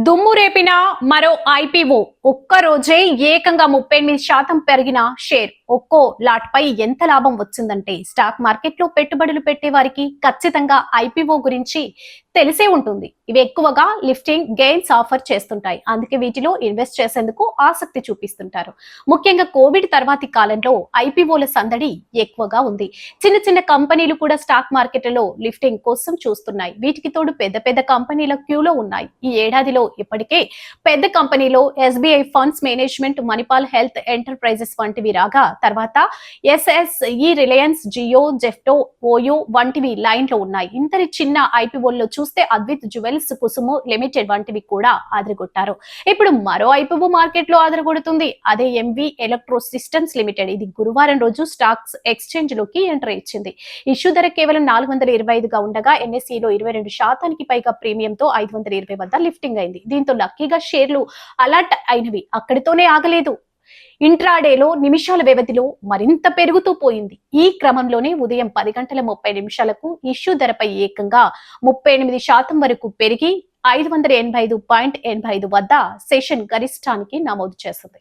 దుమ్ము రేపిన మరో ఐపీఓ ఒక్క రోజే ఏకంగా 38% పెరిగిన షేర్ ఒక్కో లాట్ పై ఎంత లాభం వచ్చిందంటే స్టాక్ మార్కెట్ లో పెట్టుబడులు పెట్టే వారికి ఖచ్చితంగా ఐపీఓ గురించి తెలిసే ఉంటుంది. ఇవి ఎక్కువగా లిఫ్టింగ్ గెయిన్స్ ఆఫర్ చేస్తుంటాయి, అందుకే వీటిలో ఇన్వెస్ట్ చేసేందుకు ఆసక్తి చూపిస్తుంటారు. ముఖ్యంగా కోవిడ్ తర్వాతి కాలంలో ఐపీఓల సందడి ఎక్కువగా ఉంది. చిన్న చిన్న కంపెనీలు కూడా స్టాక్ మార్కెట్లలో లిఫ్టింగ్ కోసం చూస్తున్నాయి. వీటికి తోడు పెద్ద పెద్ద కంపెనీల క్యూలో ఉన్నాయి. ఈ ఏడాదిలో ఇప్పటికే పెద్ద కంపెనీలో SBI funds management, Manipal health enterprises వంటివి రాగా తర్వాత ఎస్ఎస్ఈ, రిలయన్స్ జియో, జెఫ్టో, ఓయో వంటివి లైన్ లో ఉన్నాయి. ఇంతటి చిన్న ఐపీఓల్లో చూస్తే అద్విత్ జ్యువెల్స్, కుసుము లిమిటెడ్ వంటివి కూడా ఆదరగొట్టారు. ఇప్పుడు మరో ఐపీఓ మార్కెట్ లో ఆదరగొడుతుంది. అదే ఎంవి ఎలక్ట్రో సిస్టమ్స్ లిమిటెడ్. ఇది గురువారం రోజు స్టాక్స్ ఎక్స్చేంజ్ లోకి ఎంట్రీ ఇచ్చింది. ఇష్యూ ధర కేవలం 425గా ఉండగా ఎన్ఎస్ఈలో 22% పైగా ప్రీమియంతో 520 వద్ద లిఫ్టింగ్ అయింది. దీంతో లక్కీగా షేర్లు అలర్ట్ అయినవి అక్కడితోనే ఆగలేదు. ఇంట్రాడేలో నిమిషాల వ్యవధిలో మరింత పెరుగుతూ పోయింది. ఈ క్రమంలోనే ఉదయం 10 గంటల 30 నిమిషాలకు ఇష్యూ ధరపై ఏకంగా 38% వరకు పెరిగి 585.85 వద్ద సెషన్ గరిష్టానికి నమోదు చేసింది.